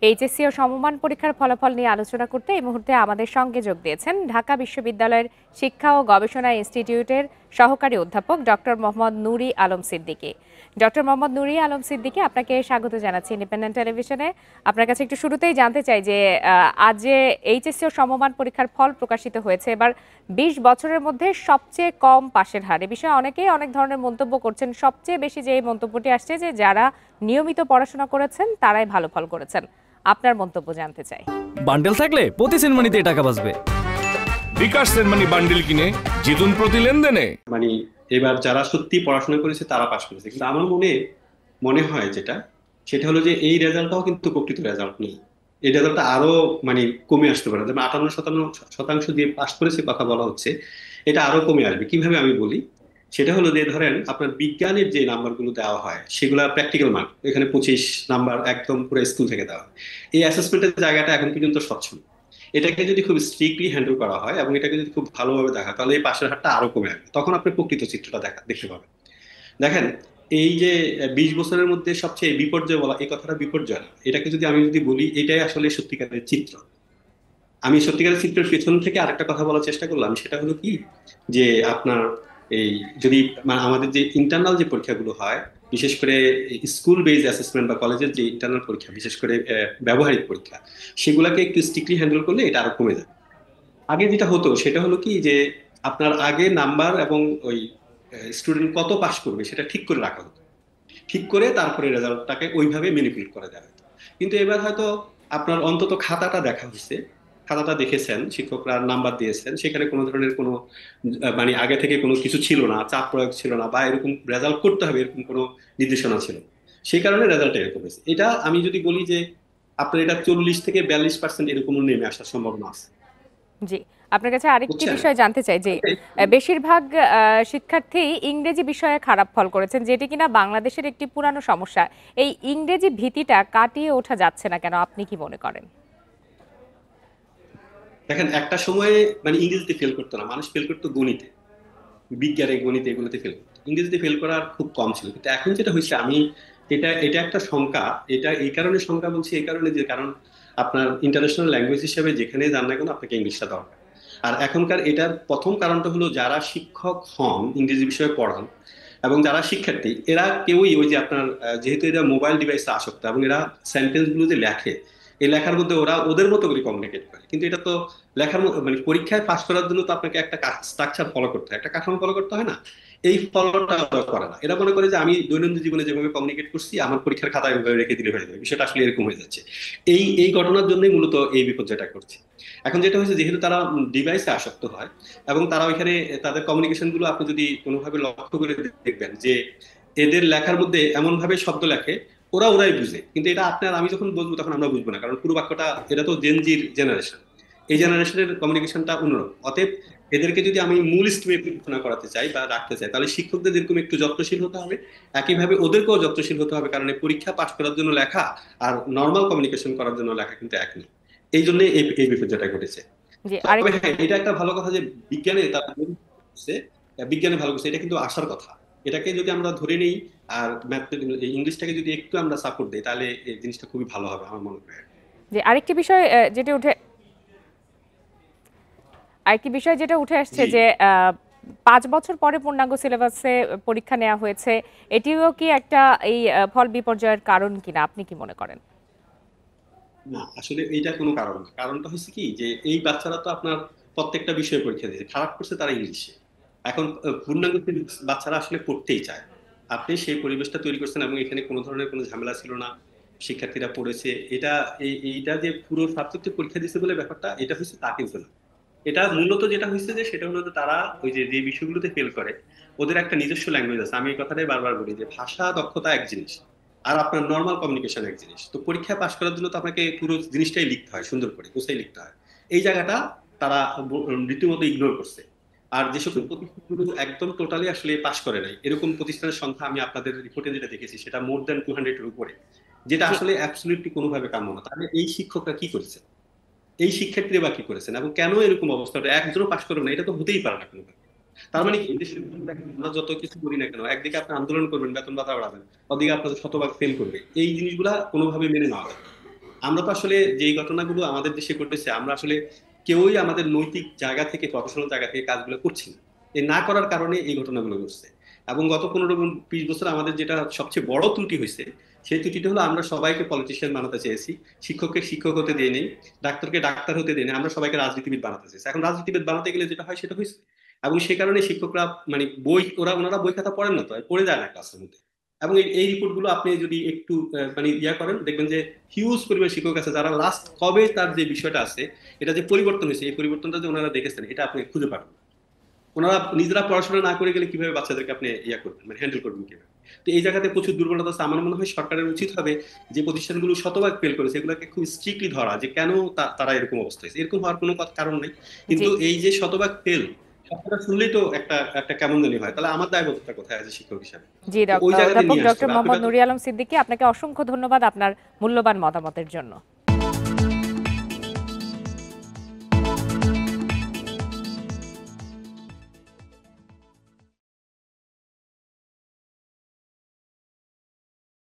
HSC ও সমমান পরীক্ষার ফলাফল নিয়ে আলোচনা করতে এই মুহূর্তে আমাদের সঙ্গে যোগ দিয়েছেন ঢাকা বিশ্ববিদ্যালয়ের শিক্ষা ও গবেষণা ইনস্টিটিউটের সহকারী অধ্যাপক doctor Mohammad Nuri Alam Siddiqui. Doctor Mohammad Nuri Alam Siddiqui, আপনাকে স্বাগত জানাচ্ছি ইন্ডিপেন্ডেন্ট টেলিভিশনে। আপনার কাছে একটু শুরুতেই জানতে চাই যে আজ যে এইচএসসি ও সমমান পরীক্ষার ফল প্রকাশিত হয়েছে, এবার ২০ বছরের মধ্যে সবচেয়ে কম পাশের হার, এ বিষয়ে অনেকেই অনেক ধরনের মন্তব্য করছেন। সবচেয়ে বেশি যে এই মন্তব্যটি আসছে যে যারা নিয়মিত পড়াশোনা করেছেন তারাই ভালো ফল করেছেন। আপনার মন্তব্য জানতে চাই। বান্ডেল থাকলে প্রতি সেনমানিতে টাকা বাঁচবে। বিকাশ সেনমানি বান্ডেল কিনে জিতুন প্রতি লেনদেনে। মানে এবার যারা সত্যি পড়াশোনা করেছে তারা পাশ করেছে, কিন্তু আমার মনে হয় সেটা হলো যে এই রেজাল্টটাও কিন্তু প্রকৃত রেজাল্ট নেই। এই রেজাল্টটা আরো কমে আসতে পারে। যেমন 58% দিয়ে পাশ করেছে কথা বলা হচ্ছে, এটা আরো কমে আসবে। কিভাবে আমি বলি, সেটা হলো যে ধরেন আপনার বিজ্ঞানের যে নাম্বারগুলো দেওয়া হয় সেগুলা প্র্যাকটিক্যাল মার্ক, এখানে 25 নাম্বার একদম পুরো স্কুল থেকে দেওয়া হয়। এই অ্যাসেসমেন্টের জায়গাটা এখন পর্যন্ত স্বচ্ছ। এটাকে যদি খুব স্ট্রিক্টলি হ্যান্ডেল করা হয় এবং এটাকে যদি খুব ভালোভাবে দেখা, তাহলে এই পাশের হারটা আরো কমে আসবে। তখন আপনি প্রকৃত চিত্রটা দেখতে পাবেন। দেখেন, এই যে 20 বছরের মধ্যে সবচেয়ে বিপর্যয় বলা, এই কথাটা বিপর্যয় না। এটাকে আমি যদি বলি, এটাই আসলে সত্যিকারের চিত্র। আমি সত্যিকারের চিত্রের পেছন থেকে আরেকটা কথা বলার চেষ্টা করলাম, সেটা হলো কি যে আপনার এই যদি আমাদের যে ইন্টারনাল যে পরীক্ষাগুলো হয়, বিশেষ করে স্কুল বেসড অ্যাসেসমেন্ট বা কলেজের যে ইন্টারনাল পরীক্ষা, বিশেষ করে ব্যবহারিক পরীক্ষা, সেগুলোকে একটু স্ট্রিক্টলি হ্যান্ডেল করলে এটা আরো কমে যায়। আগে যেটা হতো সেটা হলো কি যে আপনার আগে নাম্বার এবং ওই স্টুডেন্ট কত পাস করবে সেটা ঠিক করে রাখা হতো। ঠিক করে তারপরে রেজাল্টটাকে ওইভাবে ম্যানিপুলেট করা যাবে। কিন্তু এবার হয়তো আপনার অন্তত খাতাটা দেখা হচ্ছে, খাতাটা দেখেছেন, শিক্ষকরা নাম্বার দিয়েছেন, সেখানে কোনো ধরনের কোনো আগে থেকে কোনো কিছু ছিল না, চাপ প্রয়োগ ছিল না, বা এরকম রেজাল্ট করতে হবে এরকম কোনো নির্দেশনা ছিল না। সেই কারণে রেজাল্ট এরকম হয়েছে। এটা আমি যদি বলি যে আপনার এটা 40 থেকে 42% এরকমও নেমে আসার সম্ভাবনা আছে। জি, আপনার কাছে আরেকটি বুঝছেন? বিষয় জানতে চাই যে বেশিরভাগ শিক্ষার্থী ইংরেজি বিষয়ে খারাপ ফল করেছেন, যেটি কিনা বাংলাদেশের একটি পুরানো সমস্যা। এই ইংরেজি ভীতিটা কাটিয়ে ওঠা যাচ্ছে না কেন, আপনি কি মনে করেন? দেখেন, একটা সময়ে ইংরেজিতে ফেল করতো না মানুষ, ফেল করতো গণিতে, বিজ্ঞানে, গণিতে, এগুলোতে ফেল করতো। ইংরেজিতে ফেল করার খুব কম ছিল। কিন্তু এখন যেটা হয়েছে, এটা এটা একটা শঙ্কা। এটা এই কারণে শঙ্কা বলছি, এই কারণে যে কারণ আপনার ইন্টারন্যাশনাল ল্যাঙ্গুয়েজ হিসেবে যেখানে যান না কেন আপনাকে ইংলিশটা দরকার। আর এখনকার এটার প্রথম কারণটা হলো যারা শিক্ষক হন, ইংরেজি বিষয়ে পড়ান, এবং যারা শিক্ষার্থী, এরা কেউই ওই যে আপনার যেহেতু এরা মোবাইল ডিভাইসে আসক্ত এবং এরা সেন্টেন্স গুলো যে লেখে, এই লেখার মধ্যে ওরা ওদের মতো করে কমিউনিকেট করে। কিন্তু এটা তো লেখার পরীক্ষায় পাশ করার জন্য তো আপনাকে একটা স্ট্রাকচার ফলো করতে হয়, একটা কাঠামো ফলো করতে হয় না? এই ফলোটা ওরা করে না। এরা মনে করে যে আমি দৈনন্দিন জীবনে যেভাবে কমিউনিকেট করছি আমার পরীক্ষার খাতায় ওইভাবে রেখে দিলে হয়ে যাবে। বিষয়টা আসলে এরকম হয়ে যাচ্ছে। এই ঘটনার জন্যই মূলত এই বিপর্যয়টা করছে। এখন যেটা হয়েছে, যেহেতু তারা ডিভাইসে আসক্ত হয় এবং তারা ওইখানে তাদের কমিউনিকেশন গুলো আপনি যদি কোনোভাবে লক্ষ্য করে দেখবেন যে এদের লেখার মধ্যে এমন ভাবে শব্দ লেখে, ওরাই বুঝে। কিন্তু এটা আপনার আমি যখন বলবো তখন আমরা বুঝবো না, কারণ পুরো বাক্যটা, এটা তো জেনজির জেনারেশন, এই জেনারেশনের কমিউনিকেশনটা অন্যরকম। অতএব এদেরকে যদি আমি মূল স্ট্রিমে পড়াশোনা করাতে চাই বা রাখতে চাই, তাহলে শিক্ষকদের যেরকম একটু যত্নশীল হতে হবে, একইভাবে ওদেরকেও যত্নশীল হতে হবে। কারণ এই পরীক্ষা পাশ করার জন্য লেখা আর নর্মাল কমিউনিকেশন করার জন্য লেখা কিন্তু এক নেই। এই জন্য এই বিপর্যয়টা ঘটেছে। জি, তবে হ্যাঁ, এটা একটা ভালো কথা যে বিজ্ঞানে তারা বিজ্ঞানে ভালো করছে, এটা কিন্তু আসার কথা। এটাকে যদি আমরা ধরে নিই আর ইংলিশটাকে যদি একটু আমরা সাপোর্ট দিই, তাহলে এই জিনিসটা খুবই ভালো হবে আমার মনে হয়। যে আরেকটি বিষয় যেটা উঠে আসছে জি। যে 5 বছর পরে পূর্ণাঙ্গ সিলেবাসে পরীক্ষা নেওয়া হয়েছে, এটিও কি একটা এই ফল বিপর্যয়ের কারণ কিনা, আপনি কি মনে করেন? না, আসলে এইটা কোনো কারণ না। কারণটা হচ্ছে কি যে এই বাচ্চারা তো আপনার প্রত্যেকটা বিষয়ে পরীক্ষা দিয়েছে, খারাপ করছে তারা ইংলিশে। এখন পূর্ণাঙ্গ বাচ্চারা আসলে পড়তেই চায়। আপনি সেই পরিবেশটা তৈরি করছেন এবং এখানে কোনো ধরনের কোনো ঝামেলা ছিল না, শিক্ষার্থীরা পড়েছে। এইটা যে পুরো ছাত্রদের পরীক্ষা দিচ্ছে বলে ব্যাপারটা এটা হচ্ছে তা কিন্তু না। এটা মূলত যেটা হয়েছে যে সেটা হলো যে তারা ওই যে বিষয়গুলোতে ফেল করে, ওদের একটা নিজস্ব ল্যাঙ্গুয়েজ আছে। আমি এই কথাটাই বারবার বলি যে ভাষা দক্ষতা এক জিনিস আর আপনার নর্মাল কমিউনিকেশন এক জিনিস। তো পরীক্ষায় পাশ করার জন্য তো আপনাকে পুরো জিনিসটাই লিখতে হয়, সুন্দর করে গোছাই লিখতে হয়। এই জায়গাটা তারা রীতিমতো ইগনোর করছে। আর যে সকল প্রতিষ্ঠানগুলো একদম টোটালি আসলে পাশ করে নাই, এরকম প্রতিষ্ঠানের সংখ্যা আমি আপনাদের রিপোর্টে যেটা দেখেছি সেটা মোর দ্যান 200 এর উপরে, যেটা জি, আসলে অ্যাবসলিউটলি কোনোভাবে কাম্য না। তাহলে এই শিক্ষকরা কি করেছেন, এই শিক্ষার্থীরা বা কি করেছেন, এবং কেন এরকম অবস্থাটা একজনও পাশ করবে না? এটা তো হতেই পারে না কোনোভাবে। তার জি, মানে কি, দেশের আমরা যত কিছু করি না কেন, একদিকে আপনি আন্দোলন করবেন, বেতন ভাতা বাড়াবেন, ওদিকে আপনাদের শতভাগ ফেল করবে, এই জিনিসগুলা কোনোভাবে মেনে নেওয়া যায় না। আমরা তো আসলে যেই ঘটনাগুলো আমাদের দেশে ঘটেছে আমরা আসলে কেউই আমাদের নৈতিক জায়গা থেকে প্রফেশনাল জায়গা থেকে কাজগুলো করছি না। এই না করার কারণে এই ঘটনাগুলো ঘটছে। এবং গত 15-20 বছর আমাদের যেটা সবচেয়ে বড় ত্রুটি হয়েছে, সেই ত্রুটিটা হলো আমরা সবাইকে পলিটিশিয়ান বানাতে চেয়েছি, শিক্ষককে শিক্ষক হতে দিয়ে নেই, ডাক্তারকে ডাক্তার হতে দিয়ে নেই, আমরা সবাইকে রাজনীতিবিদ বানাতে চেয়েছি। এখন রাজনীতিবিদ বানাতে গেলে যেটা হয় সেটা হয়েছে। এবং সে কারণে শিক্ষকরা মানে ওনারা বই খাতা পড়েন না, তো পড়ে যায় না ক্লাসের মধ্যে। এবং এই রিপোর্ট গুলো আপনি যদি একটু মানে করেন, দেখবেন যে হিউজ পরিমাণ শিক্ষক আছে যারা লাস্ট কবে তার যে বিষয়টা আছে, এটা যে পরিবর্তন হয়েছে, এই পরিবর্তনটা যে ওনারা দেখেছেন এটা আপনি খুঁজে পাবেন। ওনারা নিজেরা পড়াশোনা না করে গেলে কিভাবে বাচ্চাদেরকে আপনি করবেন, মানে হ্যান্ডেল করবেন কিভাবে? তো এই জায়গাতে প্রচুর দুর্বলতা আছে। আমার মনে হয় সরকারের উচিত হবে যে প্রতিষ্ঠানগুলো শতভাগ ফেল করেছে এগুলোকে খুব স্ট্রিক্টলি ধরা, যে কেন তারা এরকম অবস্থা হয়েছে। এরকম হওয়ার কোনো কারণ নেই, জি কিন্তু এই যে শতভাগ ফেল, কথাটা শুনলেই তো একটা একটা কেমন জানি হয়, তাহলে আমার দায়বদ্ধতা কোথায় আছে শিক্ষক হিসাবে? জি তো ওই জায়গাতে অধ্যাপক নিয়ে আসতে ডক্টর হবে। আপনি মোহাম্মদ নুরি আলম সিদ্দিকী, আপনাকে অসংখ্য ধন্যবাদ আপনার মূল্যবান মতামতের জন্য।